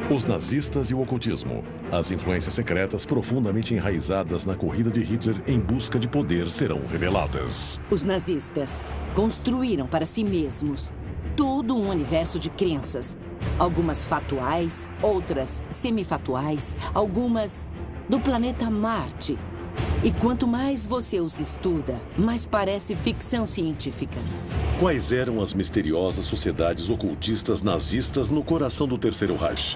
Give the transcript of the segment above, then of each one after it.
Os nazistas e o ocultismo. As influências secretas profundamente enraizadas na corrida de Hitler em busca de poder serão reveladas. Os nazistas construíram para si mesmos todo um universo de crenças. Algumas fatuais, outras semifatuais, algumas do planeta Marte. E quanto mais você os estuda, mais parece ficção científica. Quais eram as misteriosas sociedades ocultistas nazistas no coração do Terceiro Reich?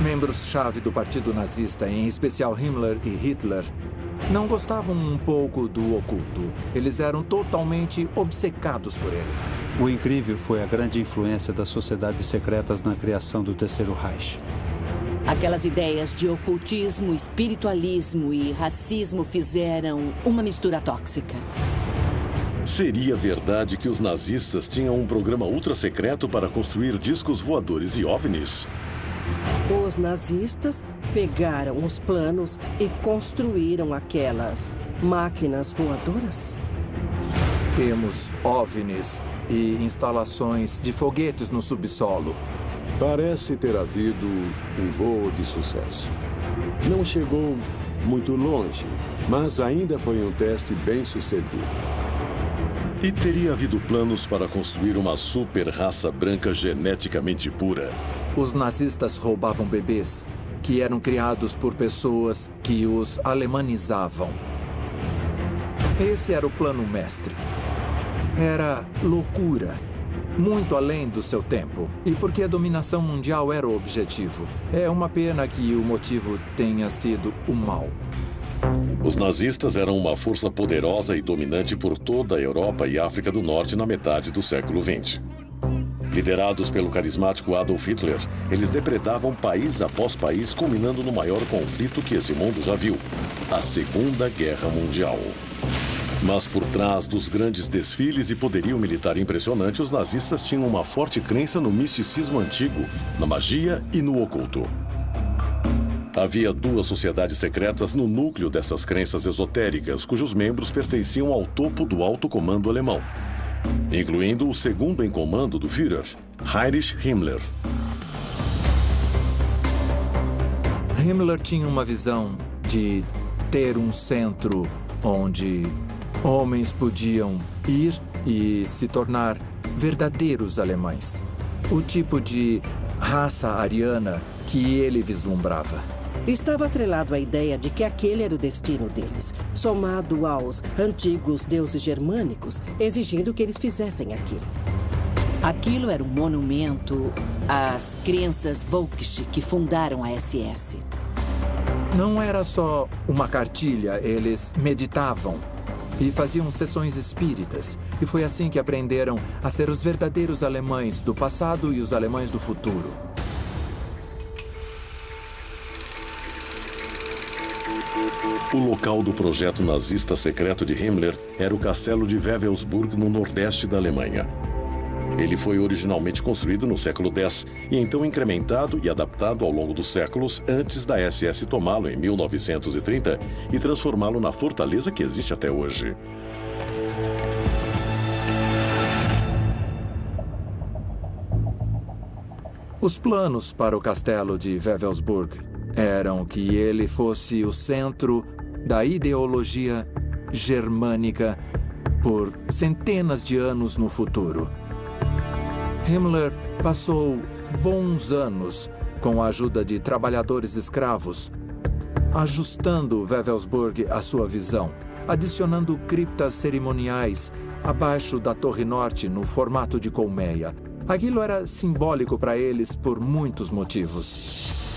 Membros-chave do partido nazista, em especial Himmler e Hitler, não gostavam um pouco do oculto. Eles eram totalmente obcecados por ele. O incrível foi a grande influência das sociedades secretas na criação do Terceiro Reich. Aquelas ideias de ocultismo, espiritualismo e racismo fizeram uma mistura tóxica. Seria verdade que os nazistas tinham um programa ultra-secreto para construir discos voadores e OVNIs? Os nazistas pegaram os planos e construíram aquelas máquinas voadoras? Temos OVNIs e instalações de foguetes no subsolo. Parece ter havido um voo de sucesso. Não chegou muito longe, mas ainda foi um teste bem sucedido. E teria havido planos para construir uma super raça branca geneticamente pura? Os nazistas roubavam bebês que eram criados por pessoas que os alemanizavam. Esse era o plano mestre. Era loucura, muito além do seu tempo. E porque a dominação mundial era o objetivo. É uma pena que o motivo tenha sido o mal. Os nazistas eram uma força poderosa e dominante por toda a Europa e África do Norte na metade do século XX. Liderados pelo carismático Adolf Hitler, eles depredavam país após país, culminando no maior conflito que esse mundo já viu, a Segunda Guerra Mundial. Mas por trás dos grandes desfiles e poderio militar impressionante, os nazistas tinham uma forte crença no misticismo antigo, na magia e no oculto. Havia duas sociedades secretas no núcleo dessas crenças esotéricas, cujos membros pertenciam ao topo do alto comando alemão, incluindo o segundo em comando do Führer, Heinrich Himmler. Himmler tinha uma visão de ter um centro onde homens podiam ir e se tornar verdadeiros alemães. O tipo de raça ariana que ele vislumbrava. Estava atrelado à ideia de que aquele era o destino deles, somado aos antigos deuses germânicos, exigindo que eles fizessem aquilo. Aquilo era um monumento às crenças Volksche que fundaram a SS. Não era só uma cartilha, eles meditavam e faziam sessões espíritas. E foi assim que aprenderam a ser os verdadeiros alemães do passado e os alemães do futuro. O local do projeto nazista secreto de Himmler era o castelo de Wewelsburg, no nordeste da Alemanha. Ele foi originalmente construído no século X e então incrementado e adaptado ao longo dos séculos antes da SS tomá-lo em 1930 e transformá-lo na fortaleza que existe até hoje. Os planos para o castelo de Wewelsburg eram que ele fosse o centro da ideologia germânica por centenas de anos no futuro. Himmler passou bons anos com a ajuda de trabalhadores escravos, ajustando Wewelsburg à sua visão, adicionando criptas cerimoniais abaixo da Torre Norte no formato de colmeia. Aquilo era simbólico para eles por muitos motivos.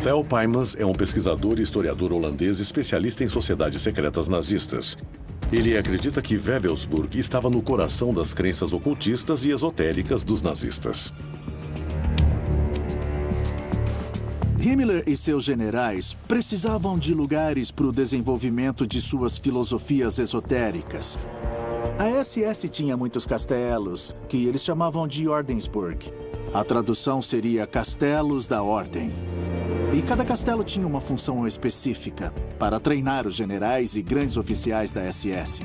Theo Peijmans é um pesquisador e historiador holandês especialista em sociedades secretas nazistas. Ele acredita que Wewelsburg estava no coração das crenças ocultistas e esotéricas dos nazistas. Himmler e seus generais precisavam de lugares para o desenvolvimento de suas filosofias esotéricas. A SS tinha muitos castelos, que eles chamavam de Ordensburg. A tradução seria Castelos da Ordem. E cada castelo tinha uma função específica para treinar os generais e grandes oficiais da SS.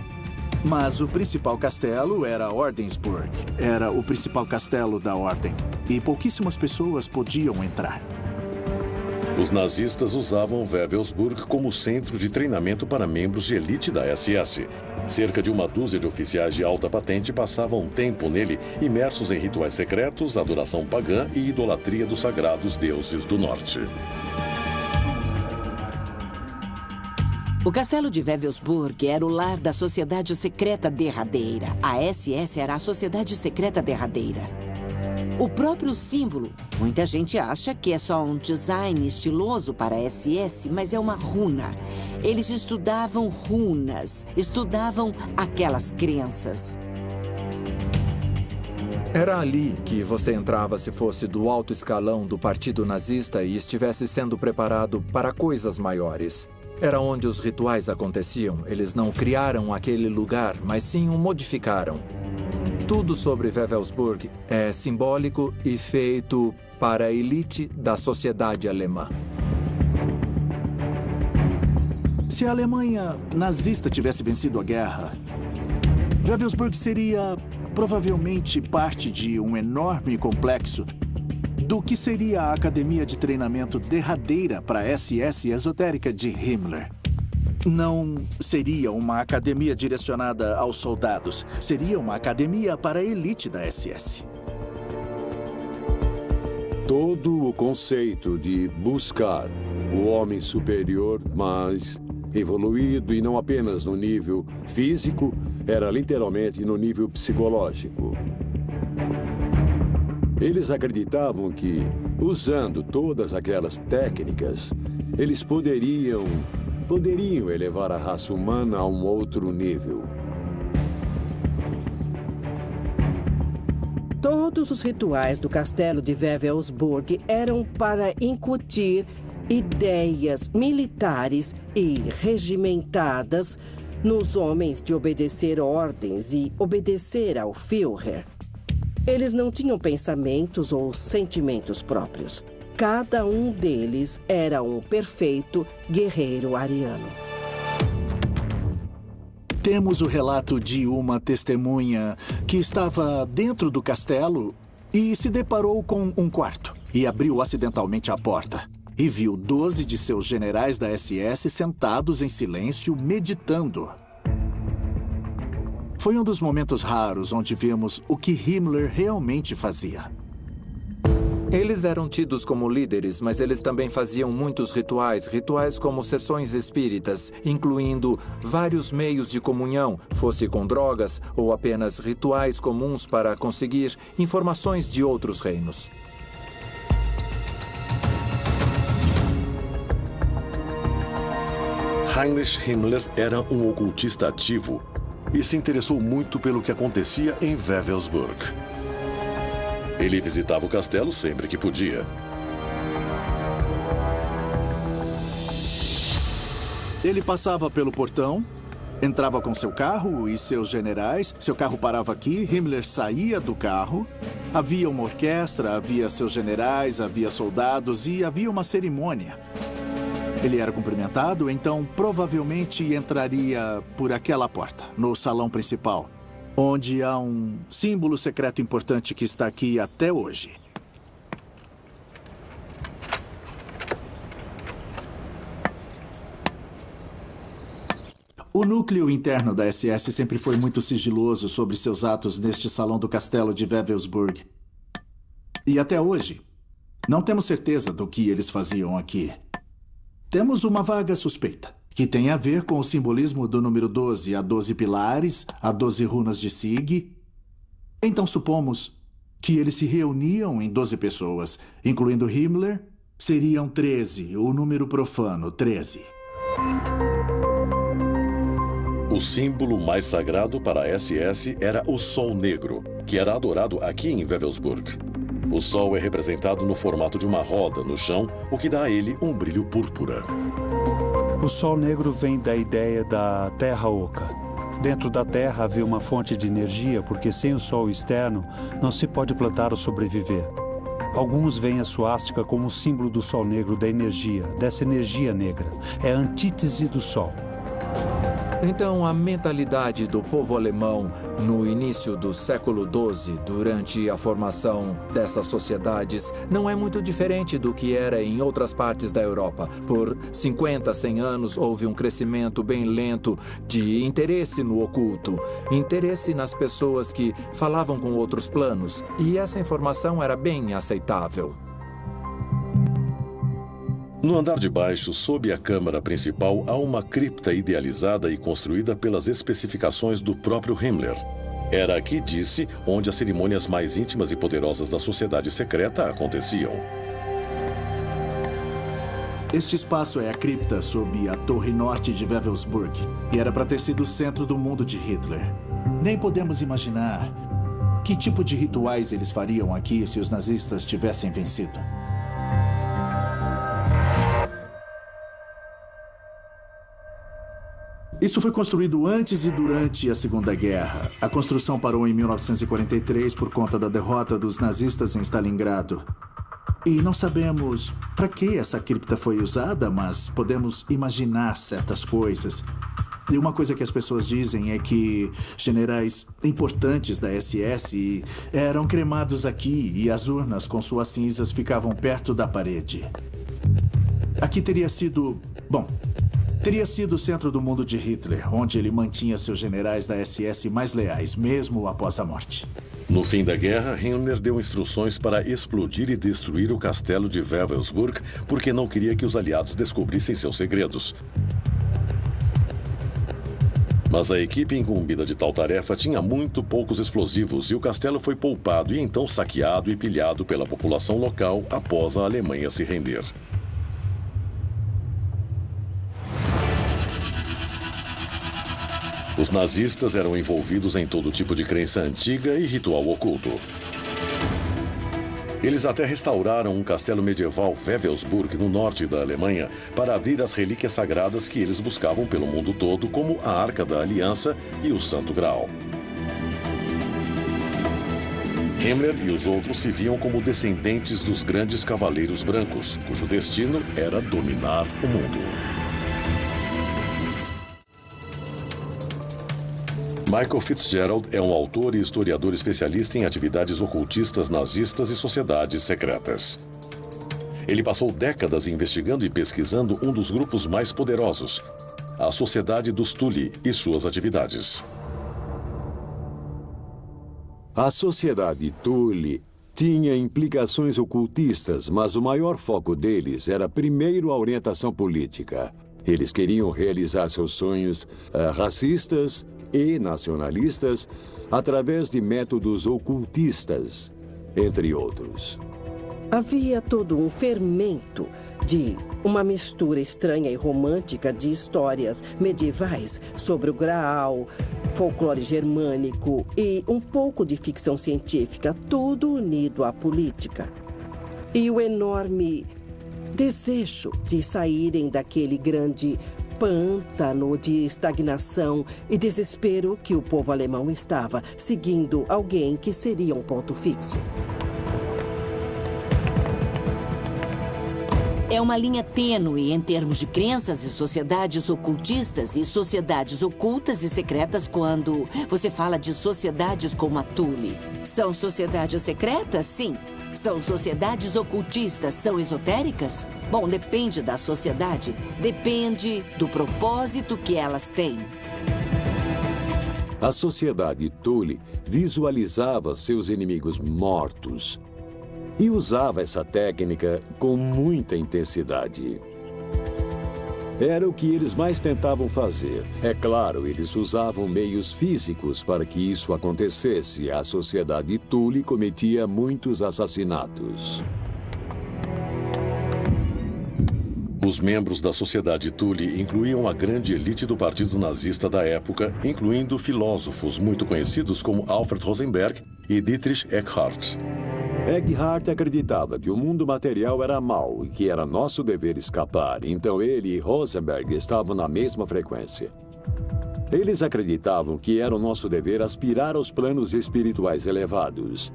Mas o principal castelo era Ordensburg. Era o principal castelo da Ordem. E pouquíssimas pessoas podiam entrar. Os nazistas usavam Wewelsburg como centro de treinamento para membros de elite da SS. Cerca de uma dúzia de oficiais de alta patente passavam tempo nele, imersos em rituais secretos, adoração pagã e idolatria dos sagrados deuses do norte. O castelo de Wewelsburg era o lar da Sociedade Secreta Derradeira. A SS era a Sociedade Secreta Derradeira. O próprio símbolo, muita gente acha que é só um design estiloso para a SS, mas é uma runa. Eles estudavam runas, estudavam aquelas crenças. Era ali que você entrava se fosse do alto escalão do Partido Nazista e estivesse sendo preparado para coisas maiores. Era onde os rituais aconteciam. Eles não criaram aquele lugar, mas sim o modificaram. Tudo sobre Wewelsburg é simbólico e feito para a elite da sociedade alemã. Se a Alemanha nazista tivesse vencido a guerra, Wewelsburg seria provavelmente parte de um enorme complexo do que seria a academia de treinamento derradeira para a SS esotérica de Himmler. Não seria uma academia direcionada aos soldados. Seria uma academia para a elite da SS. Todo o conceito de buscar o homem superior, mais evoluído e não apenas no nível físico, era literalmente no nível psicológico. Eles acreditavam que, usando todas aquelas técnicas, eles poderiam elevar a raça humana a um outro nível. Todos os rituais do castelo de Wewelsburg eram para incutir ideias militares e regimentadas nos homens de obedecer ordens e obedecer ao Führer. Eles não tinham pensamentos ou sentimentos próprios. Cada um deles era um perfeito guerreiro ariano. Temos o relato de uma testemunha que estava dentro do castelo e se deparou com um quarto e abriu acidentalmente a porta e viu 12 de seus generais da SS sentados em silêncio, meditando. Foi um dos momentos raros onde vimos o que Himmler realmente fazia. Eles eram tidos como líderes, mas eles também faziam muitos rituais como sessões espíritas, incluindo vários meios de comunhão, fosse com drogas ou apenas rituais comuns para conseguir informações de outros reinos. Heinrich Himmler era um ocultista ativo e se interessou muito pelo que acontecia em Wewelsburg. Ele visitava o castelo sempre que podia. Ele passava pelo portão, entrava com seu carro e seus generais. Seu carro parava aqui, Himmler saía do carro. Havia uma orquestra, havia seus generais, havia soldados e havia uma cerimônia. Ele era cumprimentado, então provavelmente entraria por aquela porta, no salão principal, onde há um símbolo secreto importante que está aqui até hoje. O núcleo interno da SS sempre foi muito sigiloso sobre seus atos neste salão do castelo de Wewelsburg. E até hoje, não temos certeza do que eles faziam aqui. Temos uma vaga suspeita, que tem a ver com o simbolismo do número 12, a 12 pilares, a 12 runas de Sig. Então supomos que eles se reuniam em 12 pessoas, incluindo Himmler. Seriam 13, o número profano, 13. O símbolo mais sagrado para a SS era o Sol Negro, que era adorado aqui em Wewelsburg. O Sol é representado no formato de uma roda no chão, o que dá a ele um brilho púrpura. O Sol Negro vem da ideia da Terra Oca. Dentro da Terra havia uma fonte de energia, porque sem o Sol externo não se pode plantar ou sobreviver. Alguns veem a suástica como um símbolo do Sol Negro, da energia, dessa energia negra. É a antítese do Sol. Então, a mentalidade do povo alemão no início do século XII, durante a formação dessas sociedades, não é muito diferente do que era em outras partes da Europa. Por 50, 100 anos, houve um crescimento bem lento de interesse no oculto, interesse nas pessoas que falavam com outros planos, e essa informação era bem aceitável. No andar de baixo, sob a câmara principal, há uma cripta idealizada e construída pelas especificações do próprio Himmler. Era aqui, disse, onde as cerimônias mais íntimas e poderosas da sociedade secreta aconteciam. Este espaço é a cripta sob a torre norte de Wewelsburg, e era para ter sido o centro do mundo de Hitler. Nem podemos imaginar que tipo de rituais eles fariam aqui se os nazistas tivessem vencido. Isso foi construído antes e durante a Segunda Guerra. A construção parou em 1943 por conta da derrota dos nazistas em Stalingrado. E não sabemos para que essa cripta foi usada, mas podemos imaginar certas coisas. E uma coisa que as pessoas dizem é que generais importantes da SS eram cremados aqui e as urnas com suas cinzas ficavam perto da parede. Aqui teria sido... bom... teria sido o centro do mundo de Hitler, onde ele mantinha seus generais da SS mais leais, mesmo após a morte. No fim da guerra, Himmler deu instruções para explodir e destruir o castelo de Wewelsburg, porque não queria que os aliados descobrissem seus segredos. Mas a equipe incumbida de tal tarefa tinha muito poucos explosivos e o castelo foi poupado e então saqueado e pilhado pela população local após a Alemanha se render. Os nazistas eram envolvidos em todo tipo de crença antiga e ritual oculto. Eles até restauraram um castelo medieval Wewelsburg, no norte da Alemanha, para abrir as relíquias sagradas que eles buscavam pelo mundo todo, como a Arca da Aliança e o Santo Graal. Himmler e os outros se viam como descendentes dos grandes cavaleiros brancos, cujo destino era dominar o mundo. Michael Fitzgerald é um autor e historiador especialista em atividades ocultistas nazistas e sociedades secretas. Ele passou décadas investigando e pesquisando um dos grupos mais poderosos, a Sociedade dos Thule e suas atividades. A Sociedade Thule tinha implicações ocultistas, mas o maior foco deles era primeiro a orientação política. Eles queriam realizar seus sonhos racistas e nacionalistas através de métodos ocultistas, entre outros. Havia todo um fermento de uma mistura estranha e romântica de histórias medievais sobre o Graal, folclore germânico e um pouco de ficção científica, tudo unido à política. E o enorme desejo de saírem daquele grande pântano de estagnação e desespero que o povo alemão estava, seguindo alguém que seria um ponto fixo. É uma linha tênue em termos de crenças e sociedades ocultistas e sociedades ocultas e secretas quando você fala de sociedades como a Thule. São sociedades secretas? Sim. São sociedades ocultistas? São esotéricas? Bom, depende da sociedade. Depende do propósito que elas têm. A Sociedade Thule visualizava seus inimigos mortos e usava essa técnica com muita intensidade. Era o que eles mais tentavam fazer. É claro, eles usavam meios físicos para que isso acontecesse. A Sociedade Thule cometia muitos assassinatos. Os membros da Sociedade Thule incluíam a grande elite do partido nazista da época, incluindo filósofos muito conhecidos como Alfred Rosenberg e Dietrich Eckart. Eckart acreditava que o mundo material era mau e que era nosso dever escapar, então ele e Rosenberg estavam na mesma frequência. Eles acreditavam que era o nosso dever aspirar aos planos espirituais elevados.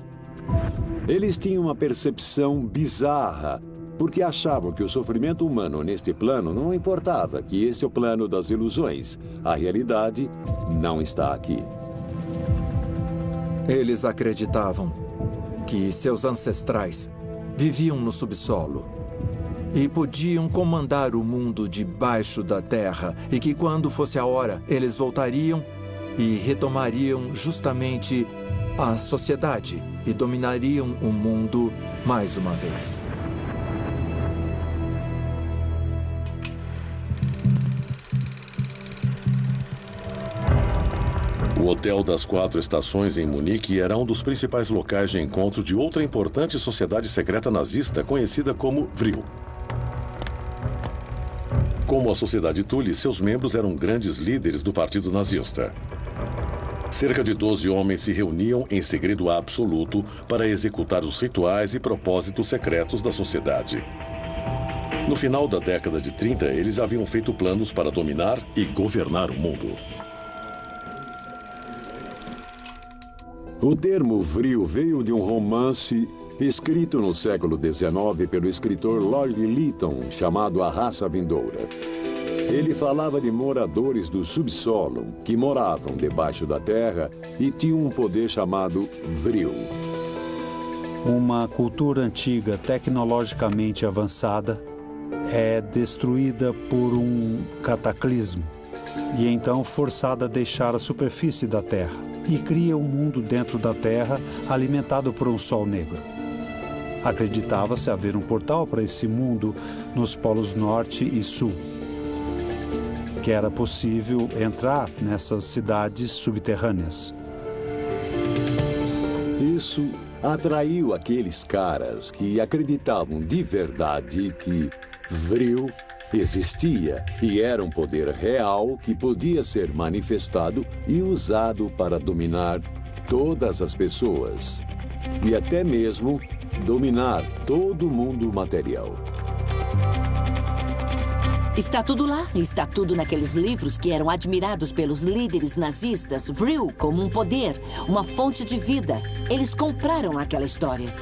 Eles tinham uma percepção bizarra porque achavam que o sofrimento humano neste plano não importava, que este é o plano das ilusões. A realidade não está aqui. Eles acreditavam que seus ancestrais viviam no subsolo e podiam comandar o mundo debaixo da terra e que quando fosse a hora, eles voltariam e retomariam justamente a sociedade e dominariam o mundo mais uma vez. O Hotel das 4 Estações em Munique era um dos principais locais de encontro de outra importante sociedade secreta nazista conhecida como Vril. Como a Sociedade Thule, seus membros eram grandes líderes do partido nazista. Cerca de 12 homens se reuniam em segredo absoluto para executar os rituais e propósitos secretos da sociedade. No final da década de 30, eles haviam feito planos para dominar e governar o mundo. O termo Vril veio de um romance escrito no século XIX pelo escritor Lord Lytton, chamado A Raça Vindoura. Ele falava de moradores do subsolo, que moravam debaixo da terra e tinham um poder chamado Vril. Uma cultura antiga, tecnologicamente avançada, é destruída por um cataclismo e então forçada a deixar a superfície da terra e cria um mundo dentro da terra alimentado por um sol negro. Acreditava-se haver um portal para esse mundo nos polos norte e sul, que era possível entrar nessas cidades subterrâneas. Isso atraiu aqueles caras que acreditavam de verdade que Vril existia e era um poder real que podia ser manifestado e usado para dominar todas as pessoas e até mesmo dominar todo o mundo material. Está tudo lá. Está tudo naqueles livros que eram admirados pelos líderes nazistas. Vril como um poder, uma fonte de vida. Eles compraram aquela história.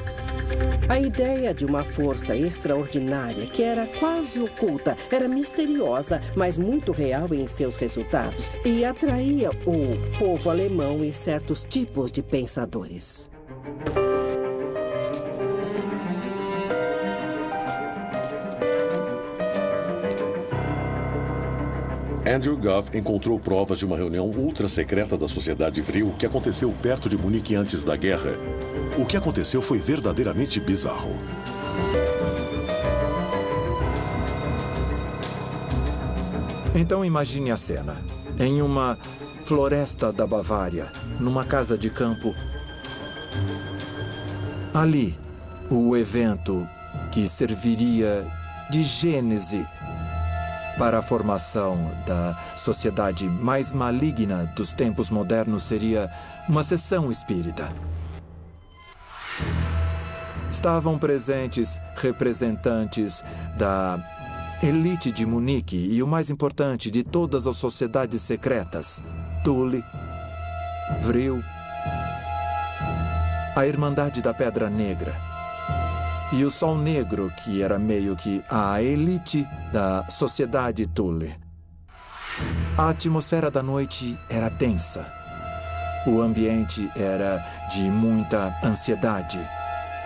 A ideia de uma força extraordinária que era quase oculta, era misteriosa, mas muito real em seus resultados e atraía o povo alemão e certos tipos de pensadores. Andrew Goff encontrou provas de uma reunião ultra-secreta da Sociedade Vril que aconteceu perto de Munique antes da guerra. O que aconteceu foi verdadeiramente bizarro. Então imagine a cena. Em uma floresta da Bavária, numa casa de campo. Ali, o evento que serviria de gênese para a formação da sociedade mais maligna dos tempos modernos seria uma sessão espírita. Estavam presentes representantes da elite de Munique e o mais importante de todas as sociedades secretas, Thule, Vril, a Irmandade da Pedra Negra e o Sol Negro, que era meio que a elite da sociedade Thule. A atmosfera da noite era tensa. O ambiente era de muita ansiedade.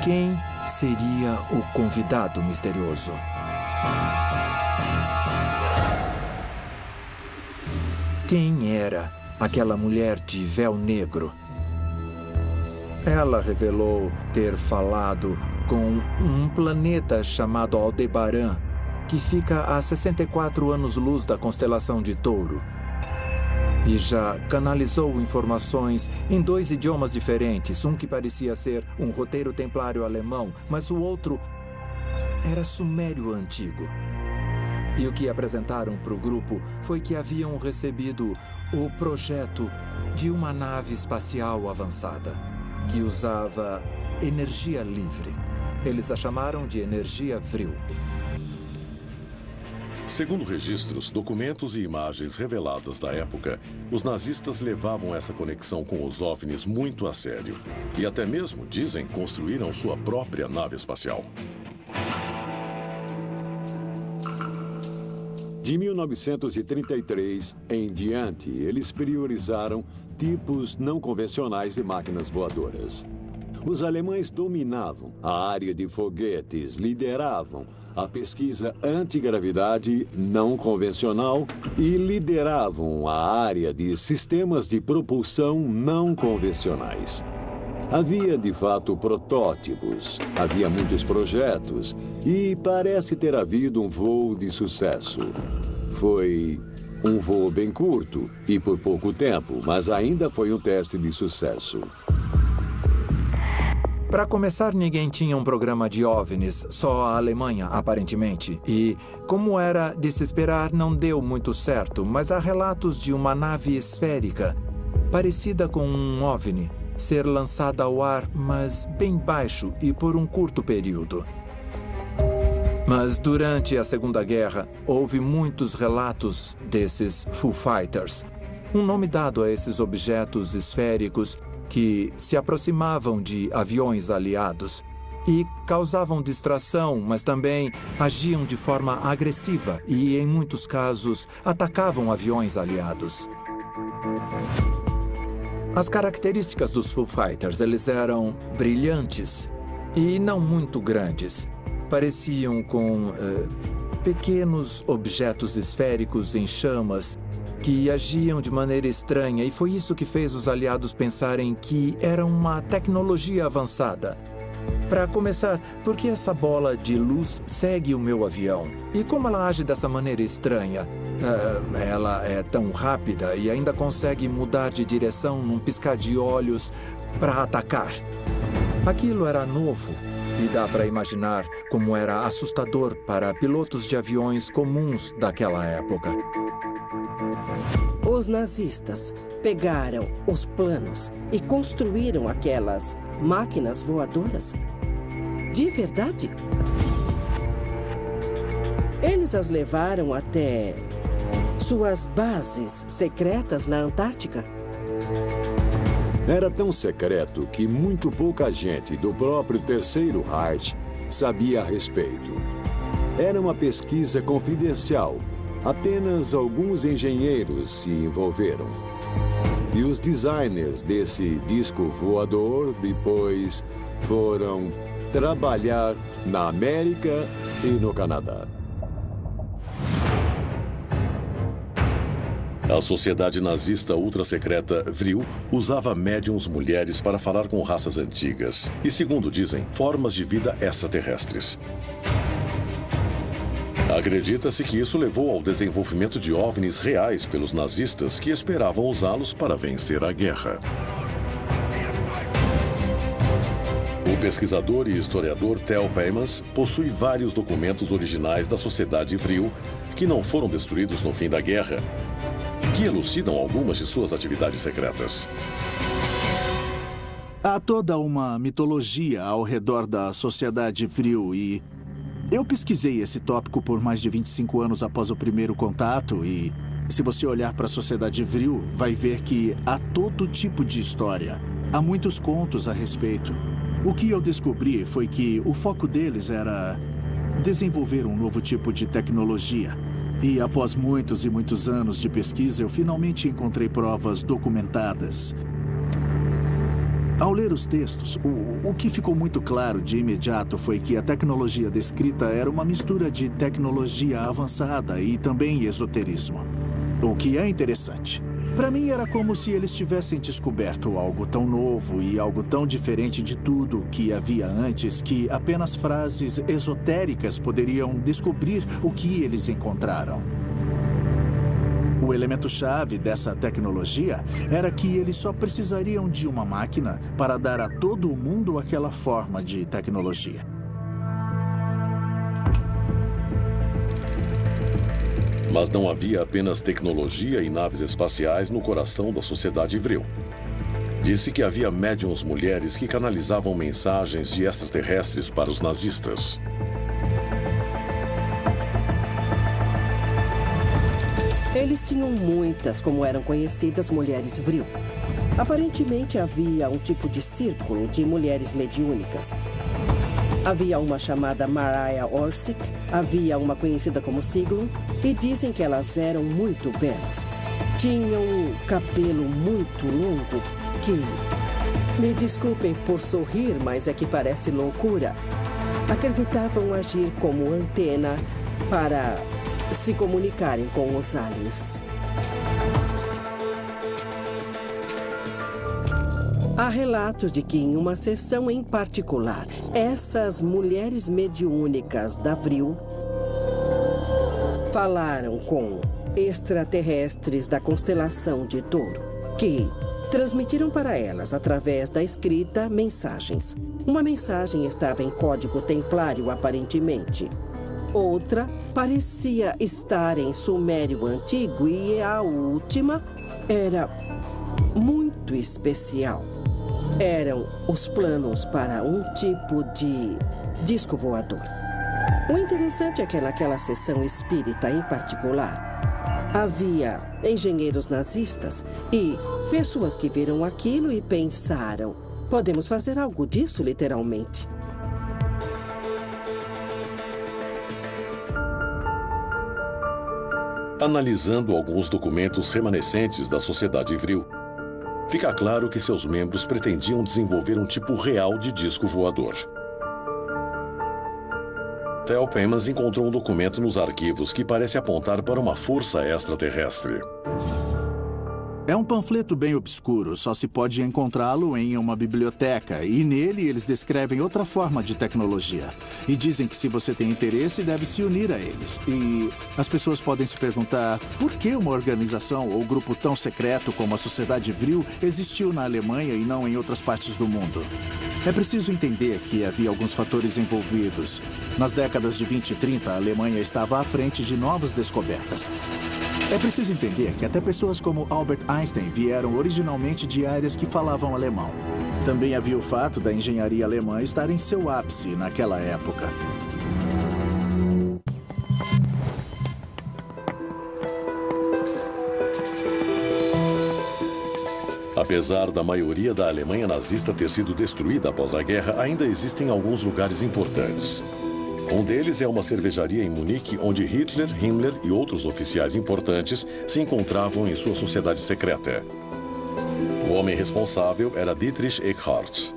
Quem seria o convidado misterioso? Quem era aquela mulher de véu negro? Ela revelou ter falado com um planeta chamado Aldebaran, que fica a 64 anos-luz da constelação de Touro. E já canalizou informações em 2 idiomas diferentes, um que parecia ser um roteiro templário alemão, mas o outro era sumério antigo. E o que apresentaram para o grupo foi que haviam recebido o projeto de uma nave espacial avançada, que usava energia livre. Eles a chamaram de energia Vril. Segundo registros, documentos e imagens reveladas da época, os nazistas levavam essa conexão com os OVNIs muito a sério. E até mesmo, dizem, construíram sua própria nave espacial. De 1933 em diante, eles priorizaram tipos não convencionais de máquinas voadoras. Os alemães dominavam a área de foguetes, lideravam a pesquisa antigravidade não convencional e lideravam a área de sistemas de propulsão não convencionais. Havia, de fato, protótipos, havia muitos projetos e parece ter havido um voo de sucesso. Foi um voo bem curto e por pouco tempo, mas ainda foi um teste de sucesso. Para começar, ninguém tinha um programa de OVNIs, só a Alemanha, aparentemente. E, como era de se esperar, não deu muito certo, mas há relatos de uma nave esférica, parecida com um OVNI, ser lançada ao ar, mas bem baixo e por um curto período. Mas durante a Segunda Guerra, houve muitos relatos desses Foo Fighters, um nome dado a esses objetos esféricos que se aproximavam de aviões aliados e causavam distração, mas também agiam de forma agressiva e, em muitos casos, atacavam aviões aliados. As características dos Foo Fighters, eles eram brilhantes e não muito grandes. Pareciam com pequenos objetos esféricos em chamas que agiam de maneira estranha, e foi isso que fez os aliados pensarem que era uma tecnologia avançada. Para começar, por que essa bola de luz segue o meu avião? E como ela age dessa maneira estranha? Ela é tão rápida e ainda consegue mudar de direção num piscar de olhos para atacar. Aquilo era novo e dá para imaginar como era assustador para pilotos de aviões comuns daquela época. Os nazistas pegaram os planos e construíram aquelas máquinas voadoras? De verdade? Eles as levaram até suas bases secretas na Antártica? Era tão secreto que muito pouca gente do próprio Terceiro Reich sabia a respeito. Era uma pesquisa confidencial. Apenas alguns engenheiros se envolveram. E os designers desse disco voador depois foram trabalhar na América e no Canadá. A sociedade nazista ultra-secreta VRIL usava médiums mulheres para falar com raças antigas e, segundo dizem, formas de vida extraterrestres. Acredita-se que isso levou ao desenvolvimento de OVNIs reais pelos nazistas que esperavam usá-los para vencer a guerra. O pesquisador e historiador Theo Peymans possui vários documentos originais da sociedade VRIL que não foram destruídos no fim da guerra, que elucidam algumas de suas atividades secretas. Há toda uma mitologia ao redor da sociedade VRIL e eu pesquisei esse tópico por mais de 25 anos após o primeiro contato e, se você olhar para a sociedade VRIL, vai ver que há todo tipo de história. Há muitos contos a respeito. O que eu descobri foi que o foco deles era desenvolver um novo tipo de tecnologia. E após muitos e muitos anos de pesquisa, eu finalmente encontrei provas documentadas. Ao ler os textos, o que ficou muito claro de imediato foi que a tecnologia descrita era uma mistura de tecnologia avançada e também esoterismo. O que é interessante. Para mim, era como se eles tivessem descoberto algo tão novo e algo tão diferente de tudo que havia antes que apenas frases esotéricas poderiam descobrir o que eles encontraram. O elemento-chave dessa tecnologia era que eles só precisariam de uma máquina para dar a todo o mundo aquela forma de tecnologia. Mas não havia apenas tecnologia e naves espaciais no coração da sociedade VRIL. Disse que havia médiums mulheres que canalizavam mensagens de extraterrestres para os nazistas. Eles tinham muitas, como eram conhecidas, mulheres VRIL. Aparentemente havia um tipo de círculo de mulheres mediúnicas. Havia uma chamada Mariah Orsic, havia uma conhecida como Sigrun, e dizem que elas eram muito belas. Tinham um cabelo muito longo que... Me desculpem por sorrir, mas é que parece loucura. Acreditavam agir como antena para se comunicarem com os aliens. Há relatos de que, em uma sessão em particular, essas mulheres mediúnicas da Vril falaram com extraterrestres da constelação de Touro, que transmitiram para elas, através da escrita, mensagens. Uma mensagem estava em código templário, aparentemente. Outra parecia estar em sumério antigo e a última era muito especial. Eram os planos para um tipo de disco voador. O interessante é que naquela sessão espírita em particular, havia engenheiros nazistas e pessoas que viram aquilo e pensaram: podemos fazer algo disso, literalmente. Analisando alguns documentos remanescentes da Sociedade Vril, fica claro que seus membros pretendiam desenvolver um tipo real de disco voador. Theo Pemans encontrou um documento nos arquivos que parece apontar para uma força extraterrestre. É um panfleto bem obscuro, só se pode encontrá-lo em uma biblioteca, e nele eles descrevem outra forma de tecnologia. E dizem que se você tem interesse, deve se unir a eles. E as pessoas podem se perguntar por que uma organização ou grupo tão secreto como a Sociedade Vril existiu na Alemanha e não em outras partes do mundo. É preciso entender que havia alguns fatores envolvidos. Nas décadas de 20 e 30, a Alemanha estava à frente de novas descobertas. É preciso entender que até pessoas como Albert Einstein vieram originalmente de áreas que falavam alemão. Também havia o fato da engenharia alemã estar em seu ápice naquela época. Apesar da maioria da Alemanha nazista ter sido destruída após a guerra, ainda existem alguns lugares importantes. Um deles é uma cervejaria em Munique, onde Hitler, Himmler e outros oficiais importantes se encontravam em sua sociedade secreta. O homem responsável era Dietrich Eckart.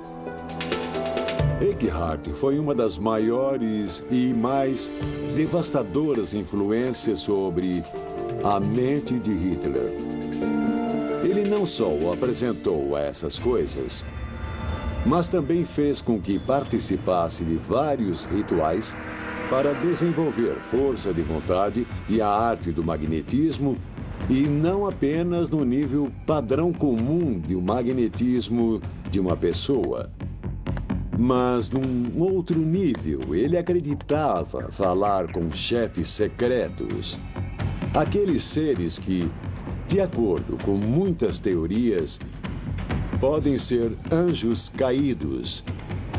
Eckart foi uma das maiores e mais devastadoras influências sobre a mente de Hitler. Ele não só o apresentou a essas coisas, mas também fez com que participasse de vários rituais para desenvolver força de vontade e a arte do magnetismo, e não apenas no nível padrão comum de um magnetismo de uma pessoa, mas num outro nível. Ele acreditava falar com chefes secretos, aqueles seres que, de acordo com muitas teorias, podem ser anjos caídos,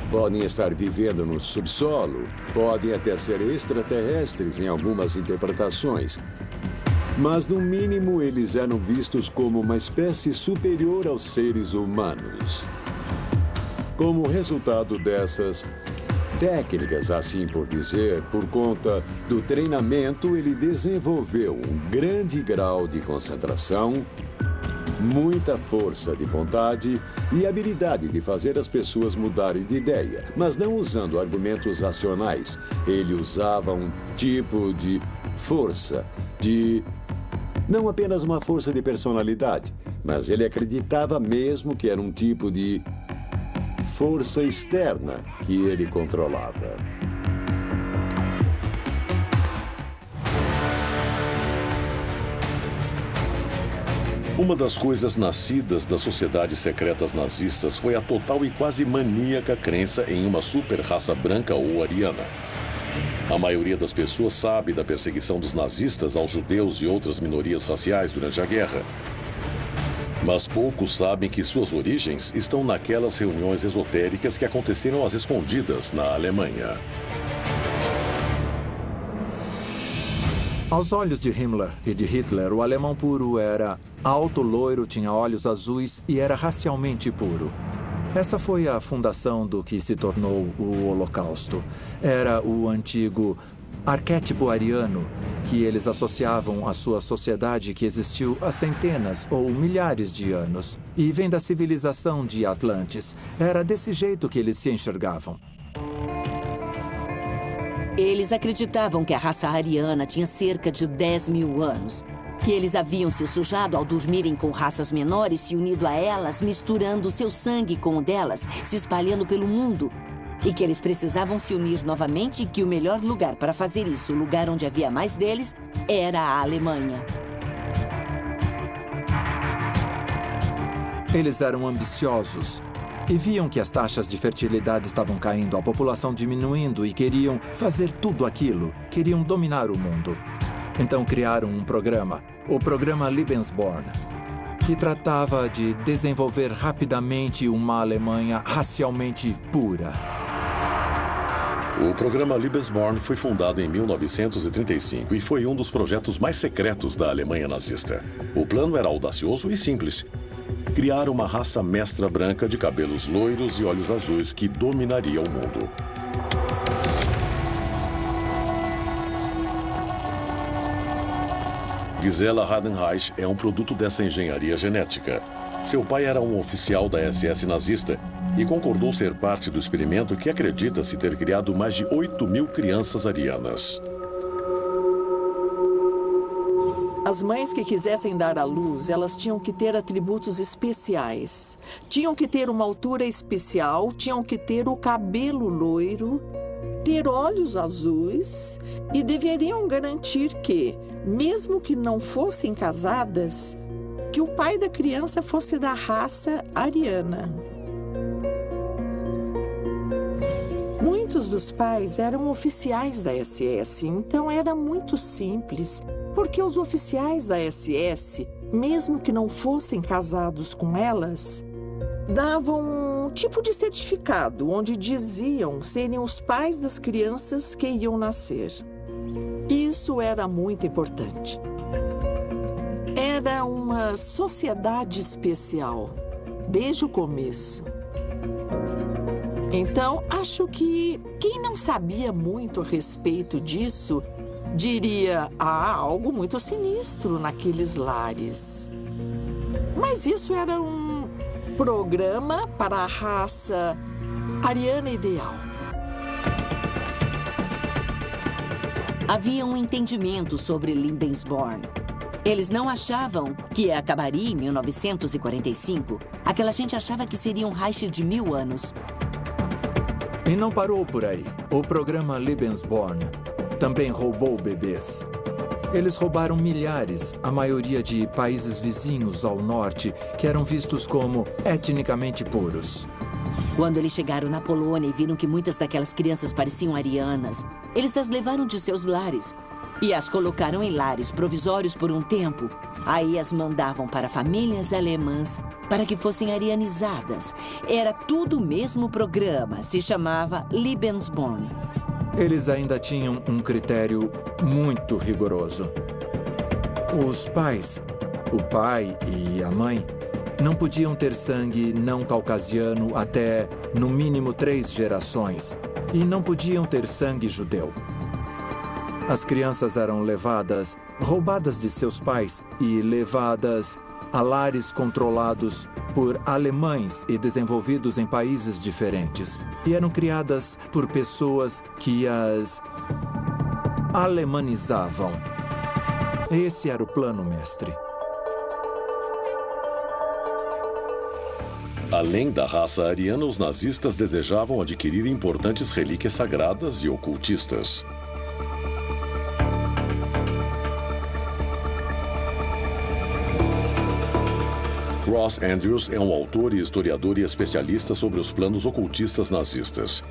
podem estar vivendo no subsolo, podem até ser extraterrestres em algumas interpretações. Mas, no mínimo, eles eram vistos como uma espécie superior aos seres humanos. Como resultado dessas técnicas, assim por dizer, por conta do treinamento, ele desenvolveu um grande grau de concentração, muita força de vontade e habilidade de fazer as pessoas mudarem de ideia, mas não usando argumentos racionais. Ele usava um tipo de força, não apenas uma força de personalidade, mas ele acreditava mesmo que era um tipo de força externa que ele controlava. Uma das coisas nascidas das sociedades secretas nazistas foi a total e quase maníaca crença em uma super-raça branca ou ariana. A maioria das pessoas sabe da perseguição dos nazistas aos judeus e outras minorias raciais durante a guerra. Mas poucos sabem que suas origens estão naquelas reuniões esotéricas que aconteceram às escondidas na Alemanha. Aos olhos de Himmler e de Hitler, o alemão puro era alto, loiro, tinha olhos azuis e era racialmente puro. Essa foi a fundação do que se tornou o Holocausto. Era o antigo arquétipo ariano que eles associavam à sua sociedade que existiu há centenas ou milhares de anos e vem da civilização de Atlantis. Era desse jeito que eles se enxergavam. Eles acreditavam que a raça ariana tinha cerca de 10 mil anos, que eles haviam se sujado ao dormirem com raças menores, se unido a elas, misturando seu sangue com o delas, se espalhando pelo mundo, e que eles precisavam se unir novamente e que o melhor lugar para fazer isso, o lugar onde havia mais deles, era a Alemanha. Eles eram ambiciosos e viam que as taxas de fertilidade estavam caindo, a população diminuindo e queriam fazer tudo aquilo. Queriam dominar o mundo. Então criaram um programa, o Programa Lebensborn, que tratava de desenvolver rapidamente uma Alemanha racialmente pura. O programa Lebensborn foi fundado em 1935 e foi um dos projetos mais secretos da Alemanha nazista. O plano era audacioso e simples. Criar uma raça mestra branca de cabelos loiros e olhos azuis que dominaria o mundo. Gisela Hardenreich é um produto dessa engenharia genética. Seu pai era um oficial da SS nazista e concordou ser parte do experimento que acredita-se ter criado mais de 8.000 crianças arianas. As mães que quisessem dar à luz, elas tinham que ter atributos especiais. Tinham que ter uma altura especial, tinham que ter o cabelo loiro, ter olhos azuis e deveriam garantir que, mesmo que não fossem casadas, que o pai da criança fosse da raça ariana. Muitos dos pais eram oficiais da SS, então era muito simples, porque os oficiais da SS, mesmo que não fossem casados com elas, davam um tipo de certificado onde diziam serem os pais das crianças que iam nascer. Isso era muito importante. Era uma sociedade especial, desde o começo. Então, acho que quem não sabia muito a respeito disso diria, algo muito sinistro naqueles lares. Mas isso era um programa para a raça ariana ideal. Havia um entendimento sobre Lebensborn. Eles não achavam que acabaria em 1945. Aquela gente achava que seria um Reich de 1000 anos. E não parou por aí. O programa Lebensborn também roubou bebês. Eles roubaram milhares, a maioria de países vizinhos ao norte, que eram vistos como etnicamente puros. Quando eles chegaram na Polônia e viram que muitas daquelas crianças pareciam arianas, eles as levaram de seus lares e as colocaram em lares provisórios por um tempo. Aí as mandavam para famílias alemãs para que fossem arianizadas. Era tudo o mesmo programa, se chamava Lebensborn. Eles ainda tinham um critério muito rigoroso. Os pais, o pai e a mãe, não podiam ter sangue não caucasiano até, no mínimo, 3 gerações. E não podiam ter sangue judeu. As crianças eram levadas, roubadas de seus pais e levadas a lares controlados por alemães e desenvolvidos em países diferentes. E eram criadas por pessoas que as alemanizavam. Esse era o plano mestre. Além da raça ariana, os nazistas desejavam adquirir importantes relíquias sagradas e ocultistas. Ross Andrews é um autor e historiador e especialista sobre os planos ocultistas nazistas.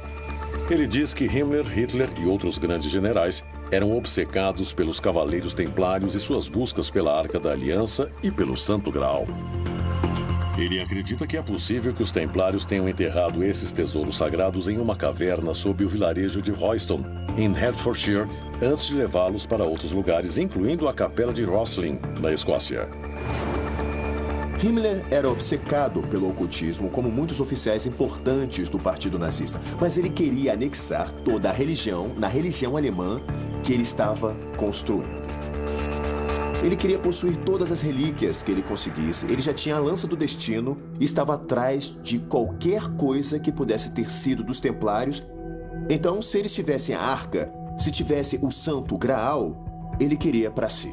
Ele diz que Himmler, Hitler e outros grandes generais eram obcecados pelos cavaleiros templários e suas buscas pela Arca da Aliança e pelo Santo Graal. Ele acredita que é possível que os templários tenham enterrado esses tesouros sagrados em uma caverna sob o vilarejo de Royston, em Hertfordshire, antes de levá-los para outros lugares, incluindo a capela de Rosslyn, na Escócia. Himmler era obcecado pelo ocultismo, como muitos oficiais importantes do Partido Nazista, mas ele queria anexar toda a religião na religião alemã que ele estava construindo. Ele queria possuir todas as relíquias que ele conseguisse. Ele já tinha a lança do destino e estava atrás de qualquer coisa que pudesse ter sido dos Templários. Então, se eles tivessem a arca, se tivesse o Santo Graal, ele queria para si.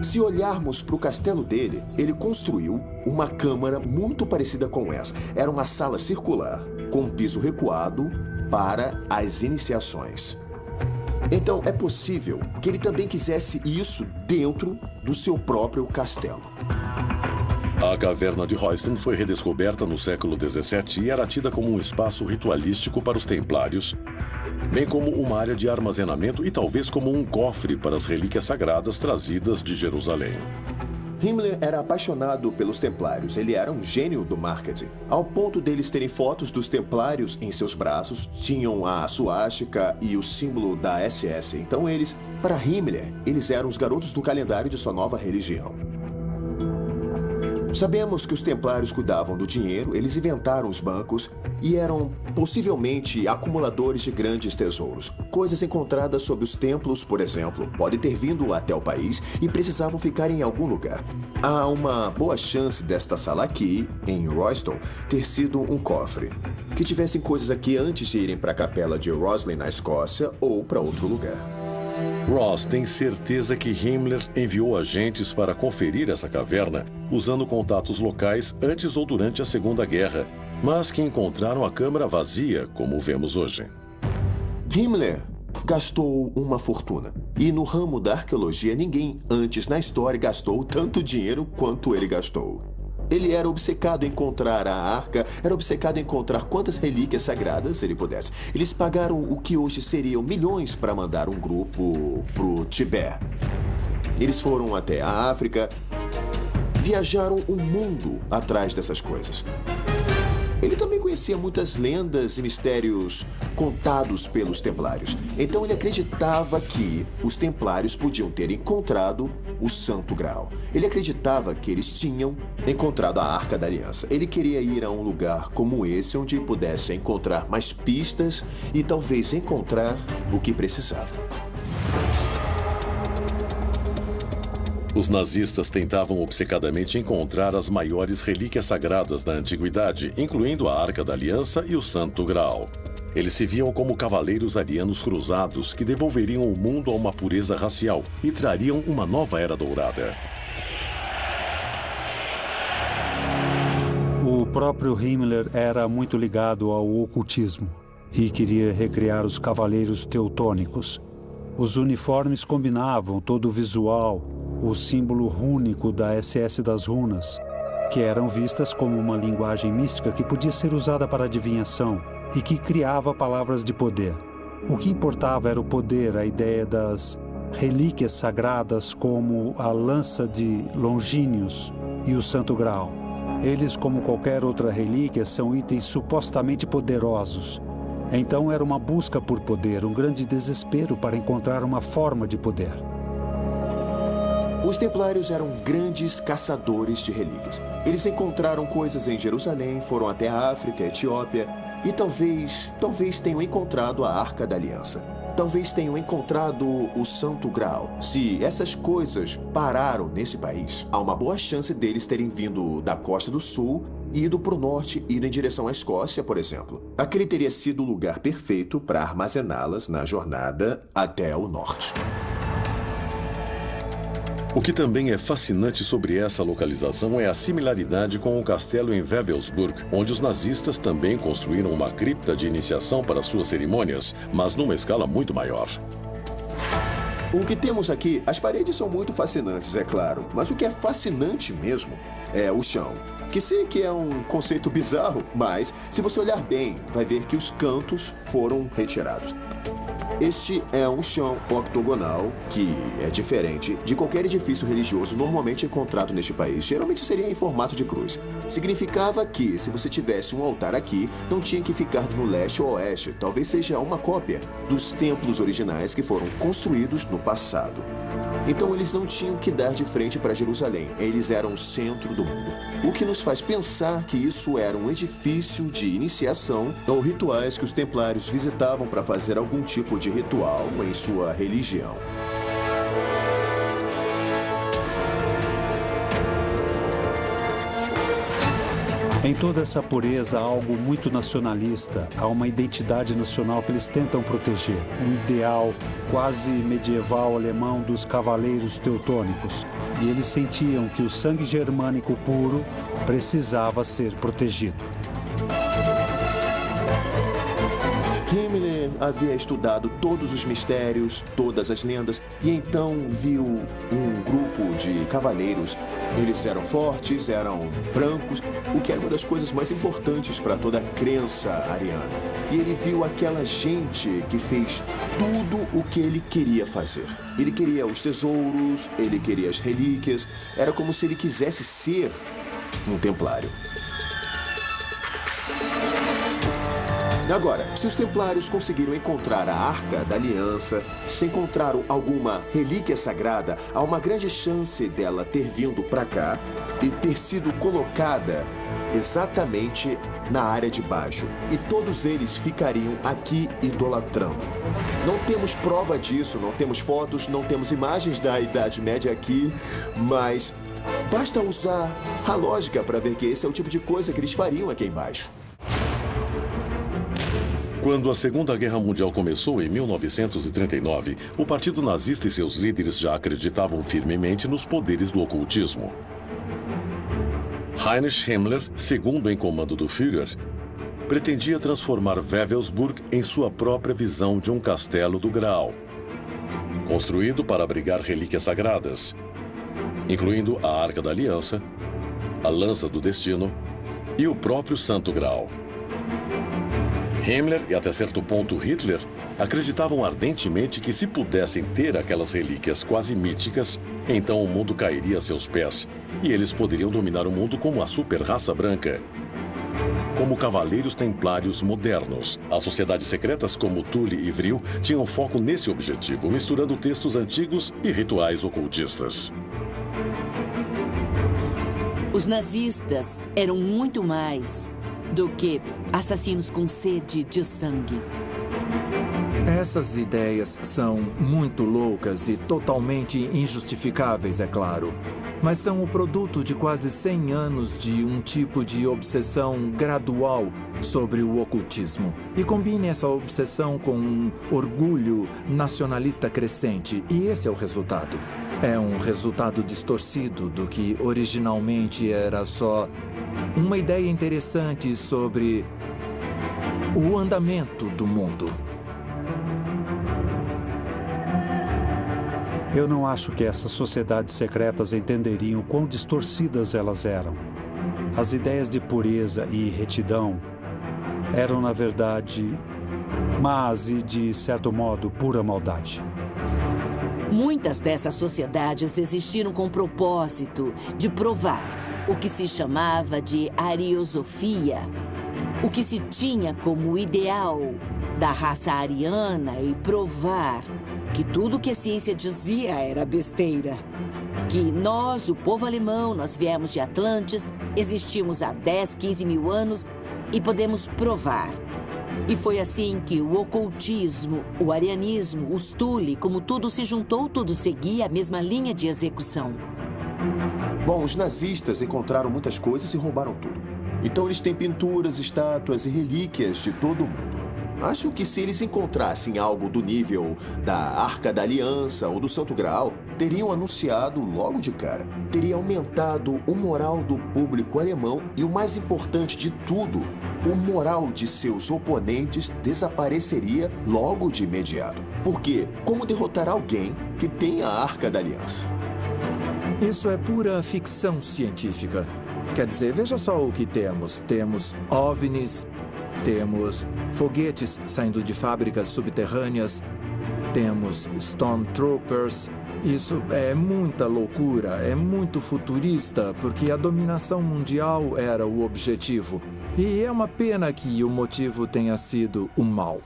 Se olharmos para o castelo dele, ele construiu uma câmara muito parecida com essa. Era uma sala circular, com um piso recuado para as iniciações. Então, é possível que ele também quisesse isso dentro do seu próprio castelo. A caverna de Royston foi redescoberta no século XVII e era tida como um espaço ritualístico para os templários, bem como uma área de armazenamento e talvez como um cofre para as relíquias sagradas trazidas de Jerusalém. Himmler era apaixonado pelos templários. Ele era um gênio do marketing. Ao ponto deles terem fotos dos templários em seus braços, tinham a suástica e o símbolo da SS. Então para Himmler, eles eram os garotos do calendário de sua nova religião. Sabemos que os templários cuidavam do dinheiro, eles inventaram os bancos e eram possivelmente acumuladores de grandes tesouros. Coisas encontradas sob os templos, por exemplo, podem ter vindo até o país e precisavam ficar em algum lugar. Há uma boa chance desta sala aqui, em Royston, ter sido um cofre. Que tivessem coisas aqui antes de irem para a capela de Roslin, na Escócia, ou para outro lugar. Ross tem certeza que Himmler enviou agentes para conferir essa caverna usando contatos locais antes ou durante a Segunda Guerra, mas que encontraram a câmara vazia, como vemos hoje. Himmler gastou uma fortuna. E no ramo da arqueologia, ninguém antes na história gastou tanto dinheiro quanto ele gastou. Ele era obcecado em encontrar a arca, era obcecado em encontrar quantas relíquias sagradas ele pudesse. Eles pagaram o que hoje seriam milhões para mandar um grupo pro Tibete. Eles foram até a África, viajaram o mundo atrás dessas coisas. Ele também conhecia muitas lendas e mistérios contados pelos templários. Então ele acreditava que os templários podiam ter encontrado o Santo Graal. Ele acreditava que eles tinham encontrado a Arca da Aliança. Ele queria ir a um lugar como esse, onde pudesse encontrar mais pistas e talvez encontrar o que precisava. Os nazistas tentavam obcecadamente encontrar as maiores relíquias sagradas da antiguidade, incluindo a Arca da Aliança e o Santo Graal. Eles se viam como cavaleiros arianos cruzados que devolveriam o mundo a uma pureza racial e trariam uma nova era dourada. O próprio Himmler era muito ligado ao ocultismo e queria recriar os cavaleiros teutônicos. Os uniformes combinavam todo o visual, o símbolo rúnico da SS das runas, que eram vistas como uma linguagem mística que podia ser usada para adivinhação e que criava palavras de poder. O que importava era o poder, a ideia das relíquias sagradas como a lança de Longínquos e o Santo Graal. Eles, como qualquer outra relíquia, são itens supostamente poderosos. Então era uma busca por poder, um grande desespero para encontrar uma forma de poder. Os templários eram grandes caçadores de relíquias. Eles encontraram coisas em Jerusalém, foram até a África, Etiópia e talvez tenham encontrado a Arca da Aliança. Talvez tenham encontrado o Santo Graal. Se essas coisas pararam nesse país, há uma boa chance deles terem vindo da costa do sul e ido para o norte, ido em direção à Escócia, por exemplo. Aquele teria sido o lugar perfeito para armazená-las na jornada até o norte. O que também é fascinante sobre essa localização é a similaridade com o castelo em Wewelsburg, onde os nazistas também construíram uma cripta de iniciação para suas cerimônias, mas numa escala muito maior. O que temos aqui, as paredes são muito fascinantes, é claro, mas o que é fascinante mesmo é o chão. Que sei que é um conceito bizarro, mas se você olhar bem, vai ver que os cantos foram retirados. Este é um chão octogonal que é diferente de qualquer edifício religioso normalmente encontrado neste país. Geralmente seria em formato de cruz. Significava que, se você tivesse um altar aqui, não tinha que ficar no leste ou oeste. Talvez seja uma cópia dos templos originais que foram construídos no passado. Então eles não tinham que dar de frente para Jerusalém. Eles eram o centro do mundo. O que nos faz pensar que isso era um edifício de iniciação ou rituais que os templários visitavam para fazer algum tipo de ritual em sua religião. Em toda essa pureza há algo muito nacionalista, há uma identidade nacional que eles tentam proteger, um ideal quase medieval alemão dos cavaleiros teutônicos. E eles sentiam que o sangue germânico puro precisava ser protegido. Himmler havia estudado todos os mistérios, todas as lendas, e então viu um grupo de cavaleiros. Eles eram fortes, eram brancos, o que era uma das coisas mais importantes para toda a crença ariana. E ele viu aquela gente que fez tudo o que ele queria fazer. Ele queria os tesouros, ele queria as relíquias, era como se ele quisesse ser um templário. Agora, se os templários conseguiram encontrar a Arca da Aliança, se encontraram alguma relíquia sagrada, há uma grande chance dela ter vindo para cá e ter sido colocada exatamente na área de baixo. E todos eles ficariam aqui idolatrando. Não temos prova disso, não temos fotos, não temos imagens da Idade Média aqui, mas basta usar a lógica para ver que esse é o tipo de coisa que eles fariam aqui embaixo. Quando a Segunda Guerra Mundial começou em 1939, o Partido Nazista e seus líderes já acreditavam firmemente nos poderes do ocultismo. Heinrich Himmler, segundo em comando do Führer, pretendia transformar Wewelsburg em sua própria visão de um castelo do Graal, construído para abrigar relíquias sagradas, incluindo a Arca da Aliança, a Lança do Destino e o próprio Santo Graal. Himmler e até certo ponto Hitler acreditavam ardentemente que se pudessem ter aquelas relíquias quase míticas, então o mundo cairia a seus pés e eles poderiam dominar o mundo como a super-raça branca. Como cavaleiros templários modernos, as sociedades secretas como Thule e Vril tinham foco nesse objetivo, misturando textos antigos e rituais ocultistas. Os nazistas eram muito mais do que assassinos com sede de sangue. Essas ideias são muito loucas e totalmente injustificáveis, é claro. Mas são o produto de quase 100 anos de um tipo de obsessão gradual sobre o ocultismo. E combine essa obsessão com um orgulho nacionalista crescente. E esse é o resultado. É um resultado distorcido do que originalmente era só uma ideia interessante sobre o andamento do mundo. Eu não acho que essas sociedades secretas entenderiam quão distorcidas elas eram. As ideias de pureza e retidão eram, na verdade, más e, de certo modo, pura maldade. Muitas dessas sociedades existiram com o propósito de provar o que se chamava de ariosofia, o que se tinha como ideal da raça ariana e provar que tudo que a ciência dizia era besteira. Que nós, o povo alemão, nós viemos de Atlantis, existimos há 10, 15 mil anos e podemos provar. E foi assim que o ocultismo, o arianismo, os Thule, como tudo se juntou, tudo seguia a mesma linha de execução. Bom, os nazistas encontraram muitas coisas e roubaram tudo. Então eles têm pinturas, estátuas e relíquias de todo o mundo. Acho que se eles encontrassem algo do nível da Arca da Aliança ou do Santo Graal, teriam anunciado logo de cara. Teria aumentado o moral do público alemão e, o mais importante de tudo, o moral de seus oponentes desapareceria logo de imediato. Porque como derrotar alguém que tem a Arca da Aliança? Isso é pura ficção científica. Quer dizer, veja só o que temos. Temos OVNIs, temos foguetes saindo de fábricas subterrâneas, temos Stormtroopers. Isso é muita loucura, é muito futurista, porque a dominação mundial era o objetivo. E é uma pena que o motivo tenha sido o mal.